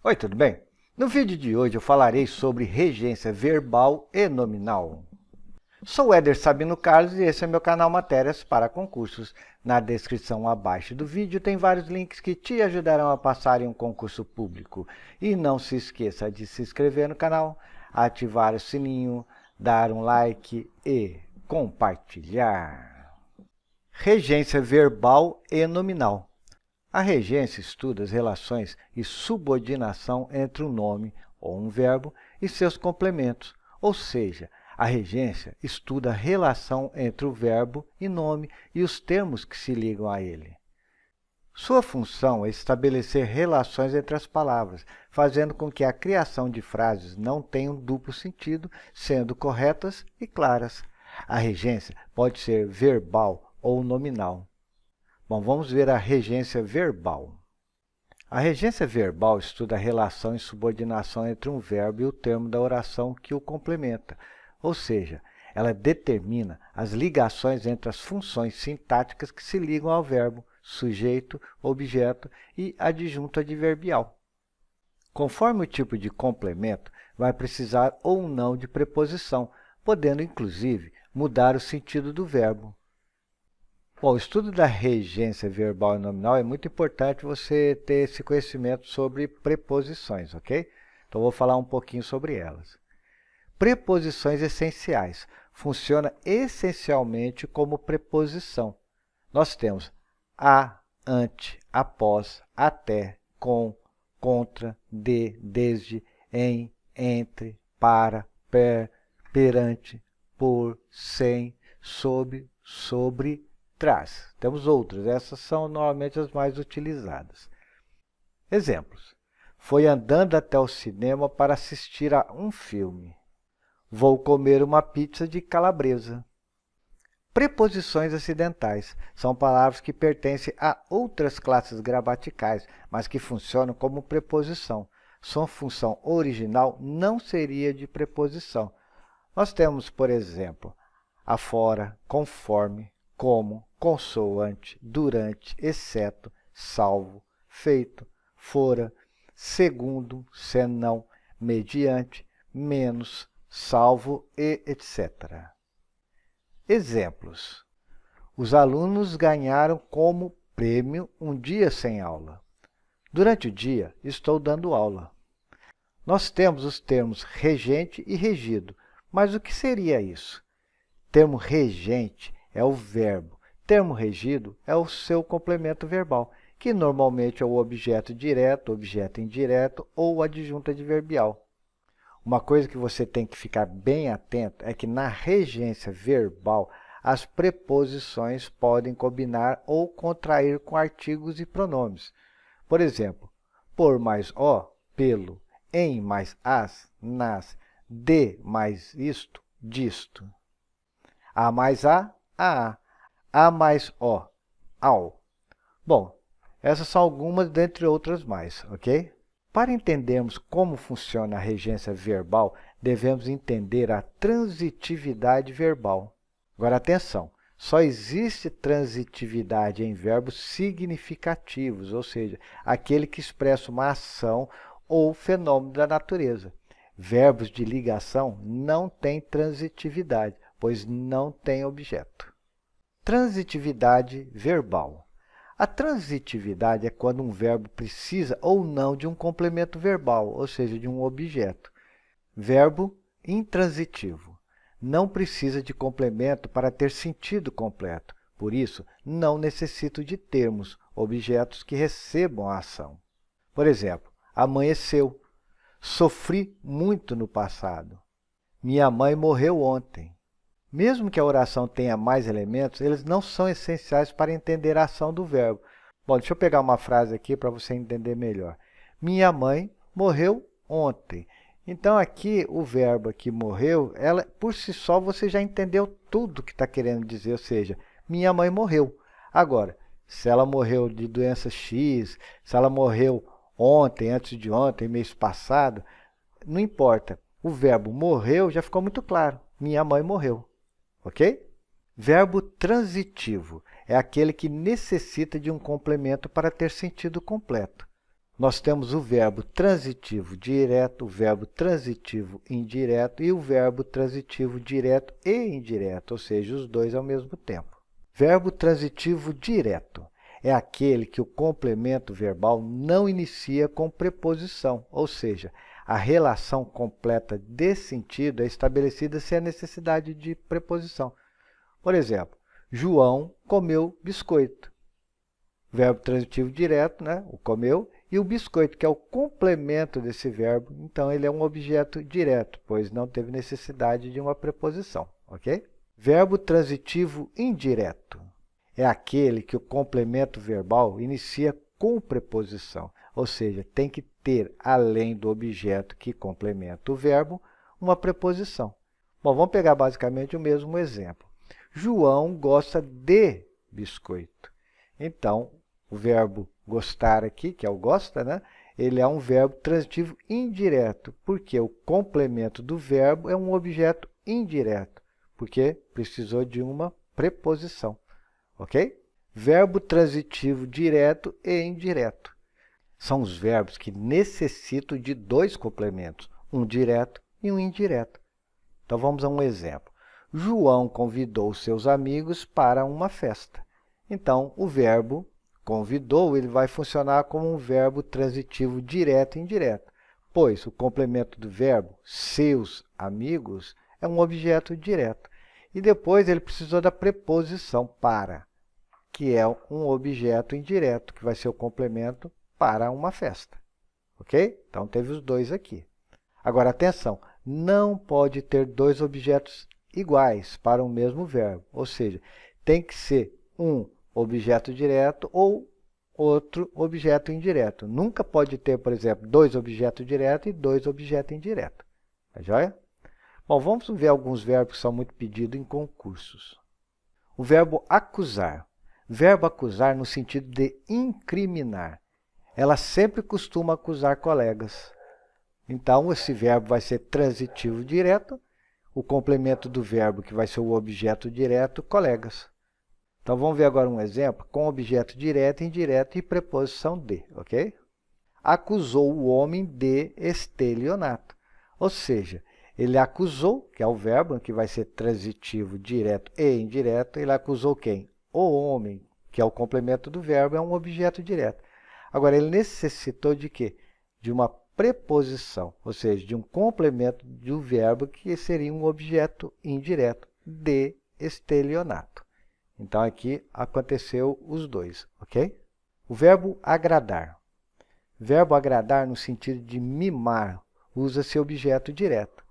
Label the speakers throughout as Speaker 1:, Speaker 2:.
Speaker 1: Oi, tudo bem? No vídeo de hoje eu falarei sobre regência verbal e nominal. Sou Éder Sabino Carlos e esse é meu canal Matérias para Concursos. Na descrição abaixo do vídeo tem vários links que te ajudarão a passar em um concurso público. E não se esqueça de se inscrever no canal, ativar o sininho, dar um like e compartilhar. Regência verbal e nominal. A regência estuda as relações e subordinação entre um nome ou um verbo e seus complementos, ou seja, a regência estuda a relação entre o verbo e nome e os termos que se ligam a ele. Sua função é estabelecer relações entre as palavras, fazendo com que a criação de frases não tenha um duplo sentido, sendo corretas e claras. A regência pode ser verbal ou nominal. Bom, vamos ver a regência verbal. A regência verbal estuda a relação e subordinação entre um verbo e o termo da oração que o complementa, ou seja, ela determina as ligações entre as funções sintáticas que se ligam ao verbo, sujeito, objeto e adjunto adverbial. Conforme o tipo de complemento, vai precisar ou não de preposição, podendo inclusive mudar o sentido do verbo. Bom, o estudo da regência verbal e nominal é muito importante você ter esse conhecimento sobre preposições, ok? Então, vou falar um pouquinho sobre elas. Preposições essenciais. Funciona essencialmente como preposição. Nós temos a, ante, após, até, com, contra, de, desde, em, entre, para, per, perante, por, sem, sob, sobre, traz. Temos outras, essas são normalmente as mais utilizadas. Exemplos. Foi andando até o cinema para assistir a um filme. Vou comer uma pizza de calabresa. Preposições acidentais são palavras que pertencem a outras classes gramaticais, mas que funcionam como preposição. Sua função original não seria de preposição. Nós temos, por exemplo, afora, conforme, como, consoante, durante, exceto, salvo, feito, fora, segundo, senão, mediante, menos, salvo e etc. Exemplos. Os alunos ganharam como prêmio um dia sem aula. Durante o dia, estou dando aula. Nós temos os termos regente e regido, mas o que seria isso? Termo regente é o verbo. Termo regido é o seu complemento verbal, que normalmente é o objeto direto, objeto indireto ou adjunto adverbial. Uma coisa que você tem que ficar bem atento é que na regência verbal, as preposições podem combinar ou contrair com artigos e pronomes. Por exemplo, por mais o, pelo, em mais as, nas, de mais isto, disto. A mais a mais o, ao. Bom, essas são algumas dentre outras mais, ok? Para entendermos como funciona a regência verbal, devemos entender a transitividade verbal. Agora, atenção, só existe transitividade em verbos significativos, ou seja, aquele que expressa uma ação ou fenômeno da natureza. Verbos de ligação não têm transitividade, pois não têm objeto. Transitividade verbal. A transitividade é quando um verbo precisa ou não de um complemento verbal, ou seja, de um objeto. Verbo intransitivo. Não precisa de complemento para ter sentido completo. Por isso, não necessito de termos, objetos que recebam a ação. Por exemplo, amanheceu. Sofri muito no passado. Minha mãe morreu ontem. Mesmo que a oração tenha mais elementos, eles não são essenciais para entender a ação do verbo. Bom, deixa eu pegar uma frase aqui para você entender melhor. Minha mãe morreu ontem. Então, aqui, o verbo aqui, morreu, ela, por si só, você já entendeu tudo que está querendo dizer, ou seja, minha mãe morreu. Agora, se ela morreu de doença X, se ela morreu ontem, antes de ontem, mês passado, não importa. O verbo morreu já ficou muito claro. Minha mãe morreu. Ok? Verbo transitivo é aquele que necessita de um complemento para ter sentido completo. nós temos o verbo transitivo direto, o verbo transitivo indireto e o verbo transitivo direto e indireto, ou seja, os dois ao mesmo tempo. Verbo transitivo direto é aquele que o complemento verbal não inicia com preposição, ou seja, a relação completa de sentido é estabelecida sem a necessidade de preposição. Por exemplo, João comeu biscoito. Verbo transitivo direto, né? O comeu, e o biscoito, que é o complemento desse verbo, então ele é um objeto direto, pois não teve necessidade de uma preposição, ok? Verbo transitivo indireto é aquele que o complemento verbal inicia com preposição, ou seja, tem que ter, além do objeto que complementa o verbo, uma preposição. Bom, vamos pegar basicamente o mesmo exemplo. João gosta de biscoito. Então, o verbo gostar aqui, que é o gosta, né? Ele é um verbo transitivo indireto, porque o complemento do verbo é um objeto indireto, porque precisou de uma preposição, ok? Verbo transitivo direto e indireto. São os verbos que necessitam de dois complementos, um direto e um indireto. Então, vamos a um exemplo. João convidou seus amigos para uma festa. Então, o verbo convidou, ele vai funcionar como um verbo transitivo direto e indireto, pois o complemento do verbo, seus amigos, é um objeto direto. E depois ele precisou da preposição para, que é um objeto indireto, que vai ser o complemento para uma festa. Ok? Então, teve os dois aqui. Agora, atenção, não pode ter dois objetos iguais para o mesmo verbo, ou seja, tem que ser um objeto direto ou outro objeto indireto. Nunca pode ter, por exemplo, dois objetos diretos e dois objetos indiretos. Tá joia? Bom, vamos ver alguns verbos que são muito pedidos em concursos. O verbo acusar. Verbo acusar no sentido de incriminar. Ela sempre costuma acusar colegas. Então, esse verbo vai ser transitivo direto, o complemento do verbo, que vai ser o objeto direto, colegas. Então, vamos ver agora um exemplo com objeto direto, indireto e preposição de, ok? Acusou o homem de estelionato. Ou seja, ele acusou, que é o verbo, que vai ser transitivo direto e indireto, ele acusou quem? O homem, que é o complemento do verbo, é um objeto direto. Agora, ele necessitou de quê? De uma preposição, ou seja, de um complemento do verbo, que seria um objeto indireto, de estelionato. Então, aqui aconteceu os dois, ok? O verbo agradar. Verbo agradar no sentido de mimar, usa-se objeto direto.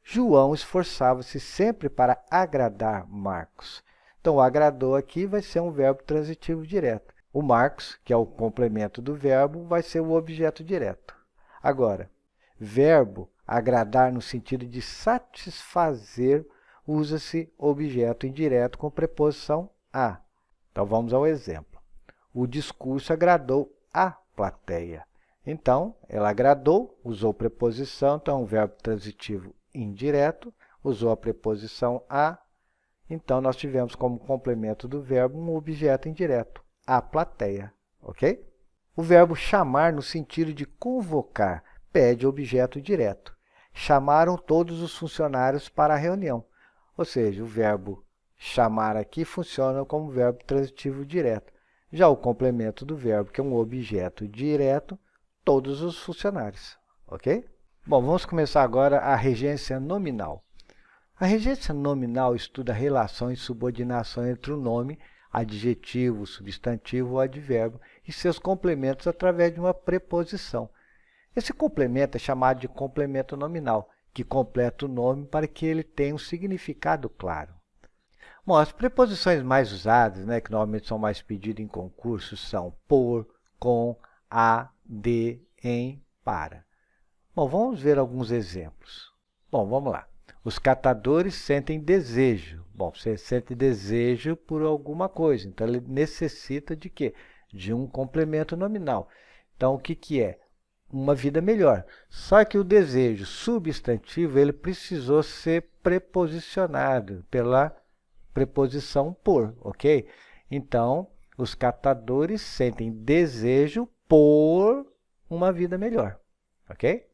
Speaker 1: João esforçava-se sempre para agradar Marcos. Então, o agradou aqui vai ser um verbo transitivo direto. O Marcos, que é o complemento do verbo, vai ser o objeto direto. Agora, verbo agradar no sentido de satisfazer, usa-se objeto indireto com preposição a. Então, vamos ao exemplo. O discurso agradou a plateia. Então, ela agradou, usou preposição, então, é um verbo transitivo indireto, usou a preposição a. Então, nós tivemos como complemento do verbo um objeto indireto, a plateia, ok? O verbo chamar no sentido de convocar, pede objeto direto. Chamaram todos os funcionários para a reunião. Ou seja, o verbo chamar aqui funciona como verbo transitivo direto. Já o complemento do verbo, que é um objeto direto, todos os funcionários, ok? Bom, vamos começar agora a regência nominal. A regência nominal estuda a relação e subordinação entre o nome, adjetivo, substantivo ou advérbio e seus complementos através de uma preposição. Esse complemento é chamado de complemento nominal, que completa o nome para que ele tenha um significado claro. Bom, as preposições mais usadas, que normalmente são mais pedidas em concursos, são por, com, a, de, em, para. Bom, vamos ver alguns exemplos. Bom, vamos lá. Os catadores sentem desejo. Bom, você sente desejo por alguma coisa, então ele necessita de quê? De um complemento nominal. Então, o que é? Uma vida melhor. Só que o desejo substantivo, ele precisou ser preposicionado pela preposição por, ok? Então, os catadores sentem desejo por uma vida melhor, ok?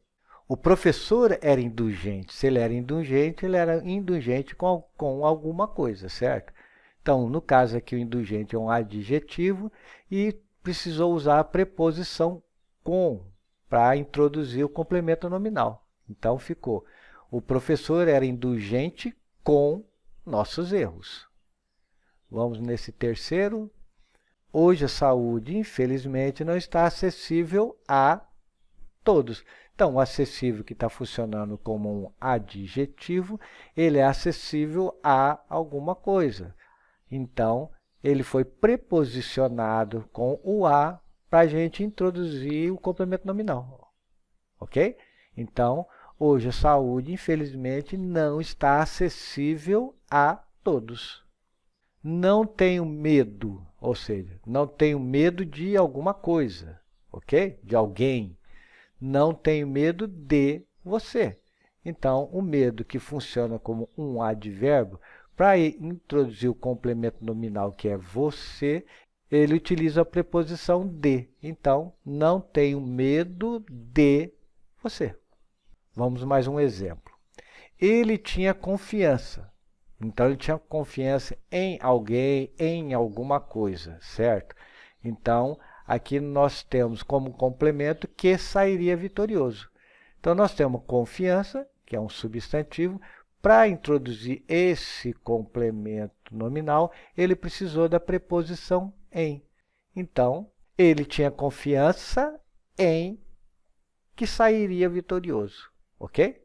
Speaker 1: O professor era indulgente. Se ele era indulgente com alguma coisa, certo? Então, no caso aqui, o indulgente é um adjetivo e precisou usar a preposição com para introduzir o complemento nominal. Então, ficou: o professor era indulgente com nossos erros. Vamos nesse terceiro. Hoje a saúde, infelizmente, não está acessível a todos. Então, o acessível, que está funcionando como um adjetivo, ele é acessível a alguma coisa. Então, ele foi preposicionado com o a para a gente introduzir o complemento nominal. Ok? Então, hoje a saúde, infelizmente, não está acessível a todos. Não tenho medo, ou seja, não tenho medo de alguma coisa, ok? De alguém. Não tenho medo de você. Então, o medo, que funciona como um advérbio, para introduzir o complemento nominal, que é você, ele utiliza a preposição de. Então, não tenho medo de você. Vamos mais um exemplo. Ele tinha confiança. Então, ele tinha confiança em alguém, em alguma coisa, certo? Então, aqui nós temos como complemento que sairia vitorioso. Então, nós temos confiança, que é um substantivo. Para introduzir esse complemento nominal, ele precisou da preposição em. Então, ele tinha confiança em que sairia vitorioso, ok?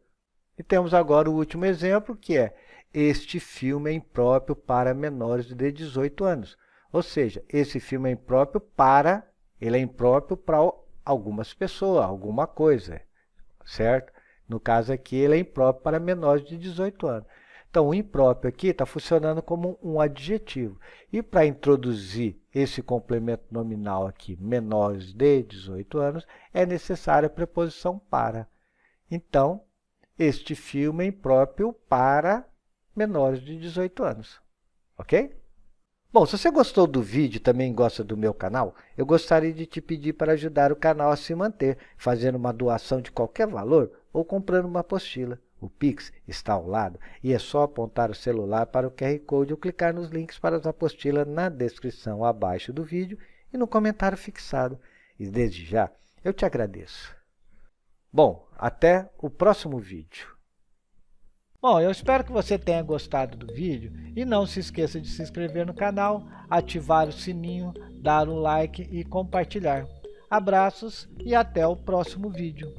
Speaker 1: E temos agora o último exemplo, que é: este filme é impróprio para menores de 18 anos. Ou seja, esse filme é impróprio ele é impróprio para algumas pessoas, alguma coisa, certo? No caso aqui, ele é impróprio para menores de 18 anos. Então, o impróprio aqui está funcionando como um adjetivo. E para introduzir esse complemento nominal aqui, menores de 18 anos, é necessária a preposição para. Então, este filme é impróprio para menores de 18 anos. Ok? Bom, se você gostou do vídeo e também gosta do meu canal, eu gostaria de te pedir para ajudar o canal a se manter, fazendo uma doação de qualquer valor ou comprando uma apostila. O Pix está ao lado e é só apontar o celular para o QR Code ou clicar nos links para as apostilas na descrição abaixo do vídeo e no comentário fixado. E desde já, eu te agradeço. Bom, até o próximo vídeo. Bom, eu espero que você tenha gostado do vídeo e não se esqueça de se inscrever no canal, ativar o sininho, dar um like e compartilhar. Abraços e até o próximo vídeo.